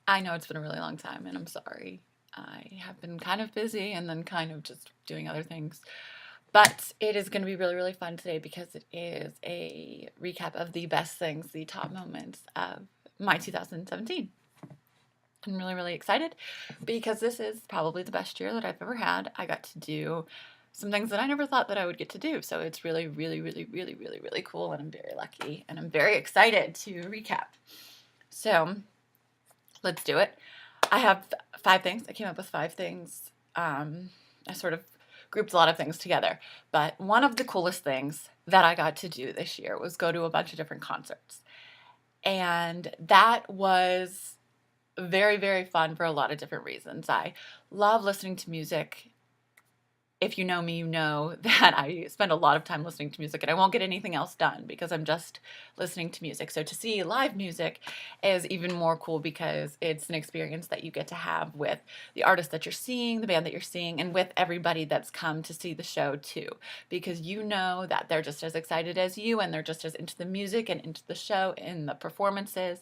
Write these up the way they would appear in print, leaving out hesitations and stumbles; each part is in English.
I know it's been a really long time, and I'm sorry. I have been kind of busy and then kind of just doing other things. But it is going to be really, really fun today because it is a recap of the best things, the top moments of my 2017. I'm really, really excited because this is probably the best year that I've ever had. I got to do some things that I never thought that I would get to do. So it's really, really, really, really, really, really cool, and I'm very lucky, and I'm very excited to recap. So let's do it. I have 5 things. I came up with 5 things. I sort of grouped a lot of things together. But one of the coolest things that I got to do this year was go to a bunch of different concerts. And that was very, very fun for a lot of different reasons. I love listening to music. If you know me, you know that I spend a lot of time listening to music and I won't get anything else done because I'm just listening to music. So to see live music is even more cool because it's an experience that you get to have with the artist that you're seeing, the band that you're seeing, and with everybody that's come to see the show too. Because you know that they're just as excited as you and they're just as into the music and into the show and the performances.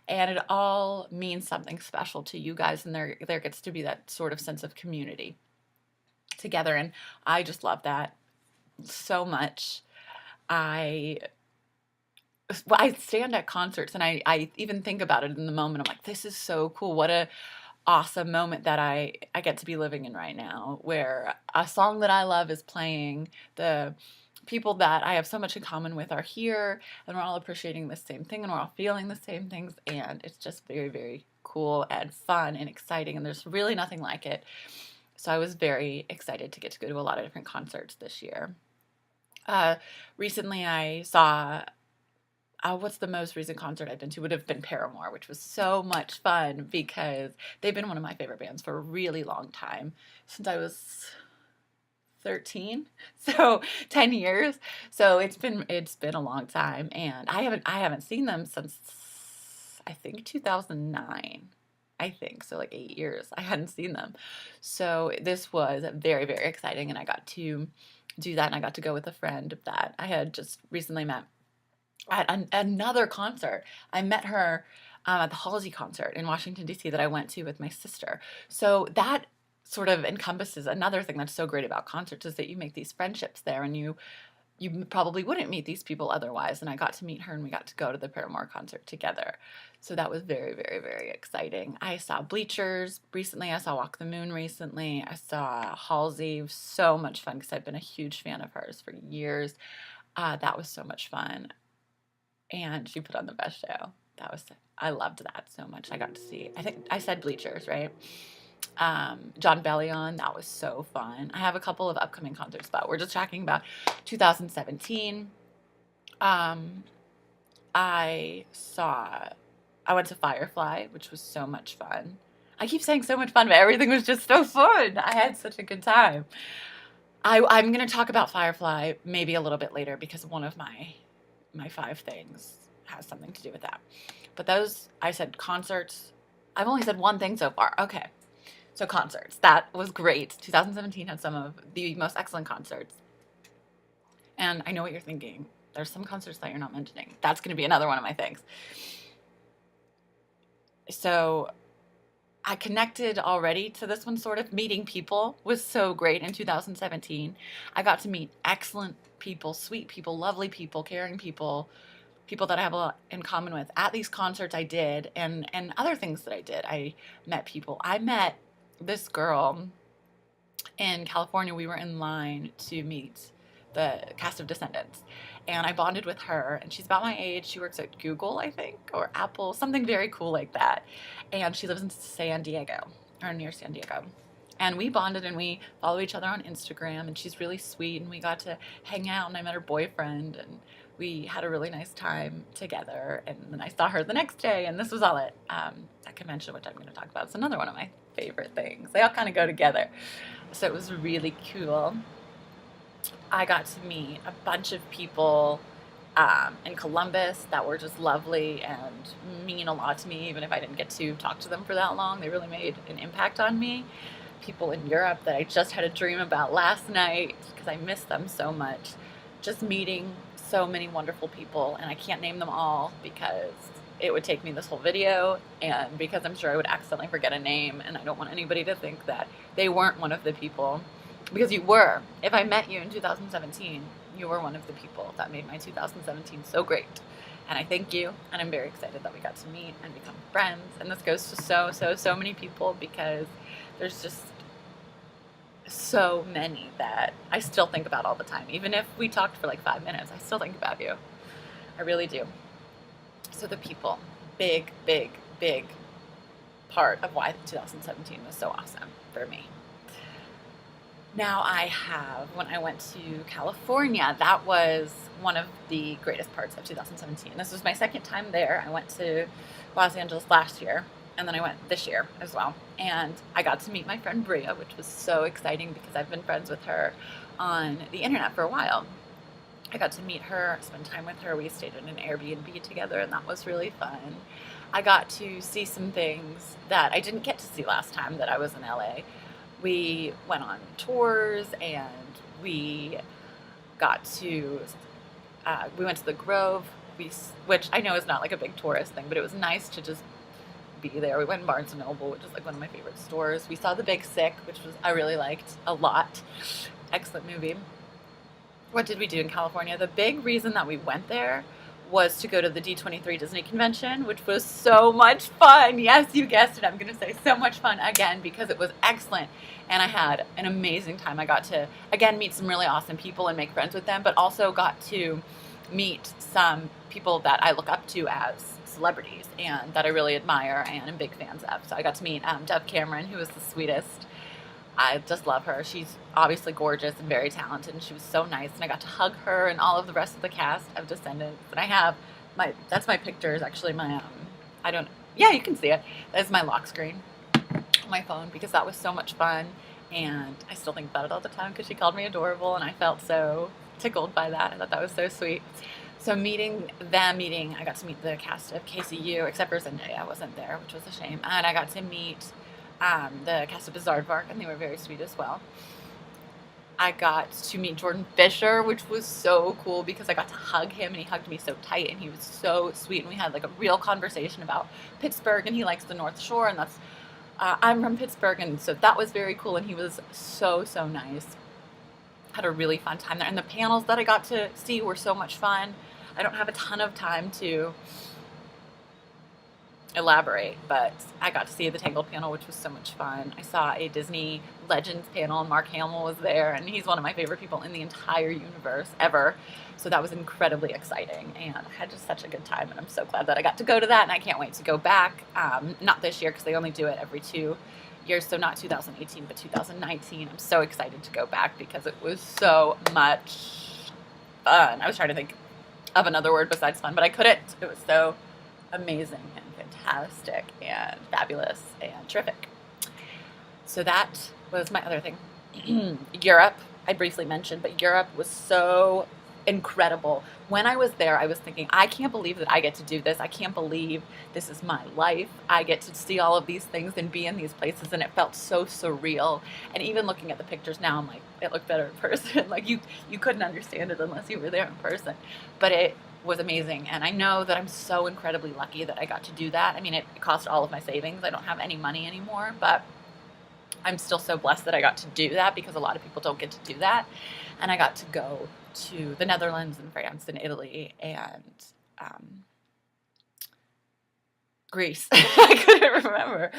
And it all means something special to you guys, and there gets to be that sort of sense of community together, and I just love that so much. I I stand at concerts and I even think about it in the moment. I'm like, this is so cool. What a awesome moment that I get to be living in right now, where a song that I love is playing. The people that I have so much in common with are here, and we're all appreciating the same thing, and we're all feeling the same things, and it's just very, very cool and fun and exciting, and there's really nothing like it. So I was very excited to get to go to a lot of different concerts this year. Uh, Recently, I saw what's the most recent concert I've been to would have been Paramore, which was so much fun because they've been one of my favorite bands for a really long time, since I was 13, so 10 years. So it's been a long time, and I haven't seen them since I think 2009. I think so, like 8 years I hadn't seen them. So this was very, very exciting, and I got to do that, and I got to go with a friend that I had just recently met at another concert. I met her at the Halsey concert in Washington, D.C. that I went to with my sister. So that sort of encompasses another thing that's so great about concerts, is that you make these friendships there, and you probably wouldn't meet these people otherwise. And I got to meet her, and we got to go to the Paramore concert together. So that was very, very, very exciting. I saw Bleachers recently. I saw Walk the Moon recently. I saw Halsey. So much fun because I've been a huge fan of hers for years. That was so much fun. And she put on the best show. I loved that so much. I got to see, I think I said Bleachers, right? John Bellion, that was so fun. I have a couple of upcoming concerts, but we're just talking about 2017. Um, I saw, I went to Firefly, which was so much fun. I keep saying so much fun, but everything was just so fun. I had such a good time. I'm going to talk about Firefly maybe a little bit later because one of my 5 things has something to do with that. But those, I said concerts. I've only said one thing so far. Okay. So concerts. That was great. 2017 had some of the most excellent concerts. And I know what you're thinking. There's some concerts that you're not mentioning. That's going to be another one of my things. So I connected already to this one, sort of. Meeting people was so great in 2017. I got to meet excellent people, sweet people, lovely people, caring people, people that I have a lot in common with at these concerts I did, and other things that I did. I met people. I met this girl in California. We were in line to meet the cast of Descendants, and I bonded with her, and she's about my age. She works at Google, I think, or Apple, something very cool like that, and she lives in San Diego, or near San Diego. And we bonded, and we follow each other on Instagram, and she's really sweet, and we got to hang out, and I met her boyfriend, and we had a really nice time together. And then I saw her the next day, and this was all at that convention, which I'm going to talk about. It's another one of my favorite things. They all kind of go together. So it was really cool. I got to meet a bunch of people in Columbus that were just lovely and mean a lot to me, even if I didn't get to talk to them for that long. They really made an impact on me. People in Europe that I just had a dream about last night because I miss them so much. Just meeting so many wonderful people, and I can't name them all because it would take me this whole video, and because I'm sure I would accidentally forget a name, and I don't want anybody to think that they weren't one of the people, because you were. If I met you in 2017, you were one of the people that made my 2017 so great. And I thank you, and I'm very excited that we got to meet and become friends. And this goes to so many people, because there's just so many that I still think about all the time. Even if we talked for like 5 minutes, I still think about you. I really do. So the people, big part of why 2017 was so awesome for me. Now when I went to California, that was one of the greatest parts of 2017. This was my second time there. I went to Los Angeles last year, and then I went this year as well. And I got to meet my friend Bria, which was so exciting because I've been friends with her on the internet for a while. I got to meet her, spend time with her. We stayed in an Airbnb together, and that was really fun. I got to see some things that I didn't get to see last time that I was in LA. We went on tours, and we got to, we went to the Grove, which I know is not like a big tourist thing, but it was nice to just be there. We went to Barnes & Noble, which is like one of my favorite stores. We saw The Big Sick, which I really liked a lot. Excellent movie. What did we do in California? The big reason that we went there was to go to the D23 Disney convention, which was so much fun. Yes, you guessed it. I'm going to say so much fun again because it was excellent. And I had an amazing time. I got to, again, meet some really awesome people and make friends with them, but also got to meet some people that I look up to as celebrities and that I really admire and am big fans of. So I got to meet Dove Cameron, who was the sweetest. I just love her. She's obviously gorgeous and very talented, and she was so nice. And I got to hug her and all of the rest of the cast of Descendants. And I have that's my pictures, actually. Yeah, you can see it. That's my lock screen on my phone, because that was so much fun. And I still think about it all the time because she called me adorable, and I felt so tickled by that. I thought that was so sweet. So I got to meet the cast of KCU, except for Zendaya. I wasn't there, which was a shame. And I got to meet the cast of Bizaardvark, and they were very sweet as well. I got to meet Jordan Fisher, which was so cool because I got to hug him, and he hugged me so tight, and he was so sweet, and we had like a real conversation about Pittsburgh, and he likes the North Shore, and I'm from Pittsburgh, and so that was very cool, and he was so nice. Had a really fun time there, and the panels that I got to see were so much fun. I don't have a ton of time to elaborate, but I got to see the Tangled panel, which was so much fun. I saw a Disney Legends panel, and Mark Hamill was there, and he's one of my favorite people in the entire universe ever. So that was incredibly exciting, and I had just such a good time, and I'm so glad that I got to go to that, and I can't wait to go back. Not this year, because they only do it every 2 years, so not 2018, but 2019. I'm so excited to go back because it was so much fun. I was trying to think of another word besides fun, but I couldn't. It was so amazing and fantastic and fabulous and terrific. So that was my other thing. Europe, I briefly mentioned, but Europe was so incredible. When I was there, I was thinking, I can't believe that I get to do this. I can't believe this is my life. I get to see all of these things and be in these places, and it felt so surreal. And even looking at the pictures now, I'm like, it looked better in person. Like you couldn't understand it unless you were there in person. But it was amazing, and I know that I'm so incredibly lucky that I got to do that. I mean, it cost all of my savings. I don't have any money anymore, but I'm still so blessed that I got to do that, because a lot of people don't get to do that. And I got to go to the Netherlands and France and Italy and Greece. I couldn't remember.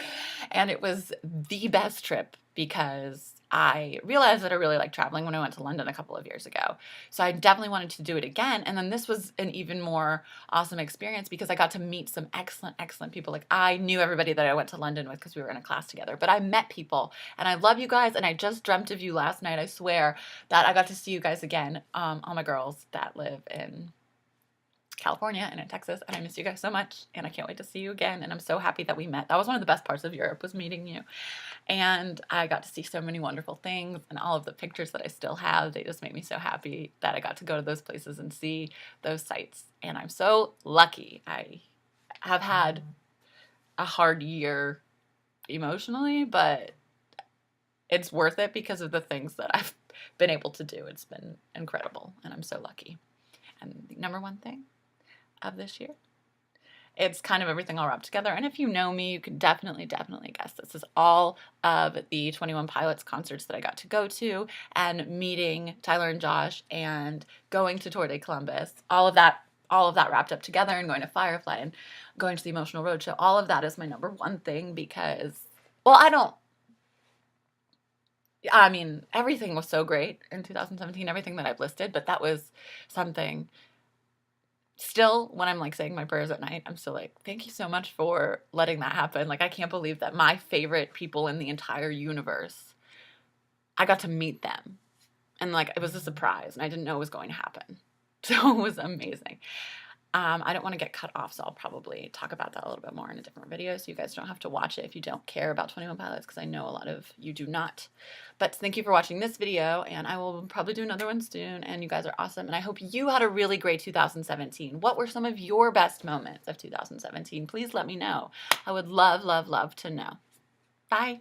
And it was the best trip because I realized that I really liked traveling when I went to London a couple of years ago. So I definitely wanted to do it again. And then this was an even more awesome experience because I got to meet some excellent people. Like, I knew everybody that I went to London with because we were in a class together, but I met people, and I love you guys. And I just dreamt of you last night. I swear that I got to see you guys again. All my girls that live in California and in Texas, and I miss you guys so much, and I can't wait to see you again, and I'm so happy that we met. That was one of the best parts of Europe, was meeting you, and I got to see so many wonderful things, and all of the pictures that I still have, they just make me so happy that I got to go to those places and see those sites, and I'm so lucky. I have had a hard year emotionally, but it's worth it because of the things that I've been able to do. It's been incredible, and I'm so lucky. And the number one thing of this year it's kind of everything all wrapped together. And if you know me, you can definitely guess this is all of the 21 Pilots concerts that I got to go to, and meeting Tyler and Josh, and going to Tour de Columbus. All of that wrapped up together, and going to Firefly and going to the Emotional Roadshow. All of that is my number one thing because, well, I mean, everything was so great in 2017, everything that I've listed, but that was something. Still, when I'm like saying my prayers at night, I'm still like, thank you so much for letting that happen. Like, I can't believe that my favorite people in the entire universe, I got to meet them. And like, it was a surprise, and I didn't know it was going to happen. So it was amazing. I don't want to get cut off, so I'll probably talk about that a little bit more in a different video, so you guys don't have to watch it if you don't care about 21 Pilots, because I know a lot of you do not. But thank you for watching this video, and I will probably do another one soon, and you guys are awesome, and I hope you had a really great 2017. What were some of your best moments of 2017? Please let me know. I would love to know. Bye.